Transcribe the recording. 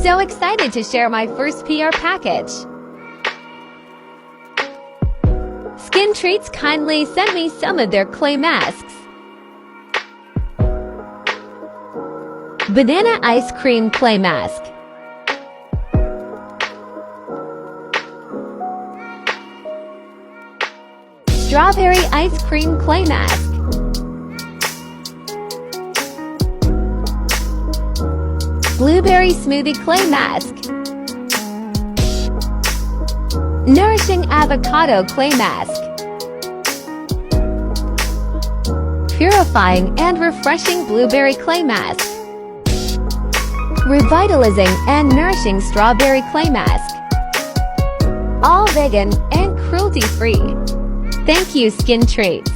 So excited to share my first PR package. Skin Treats kindly sent me some of their clay masks. Banana Ice Cream Clay Mask. Strawberry Ice Cream Clay Mask. Blueberry Smoothie Clay Mask. Nourishing Avocado Clay Mask. Purifying and Refreshing Blueberry Clay Mask. Revitalizing and Nourishing Strawberry Clay Mask. All vegan and cruelty-free. Thank you, Skin Treats.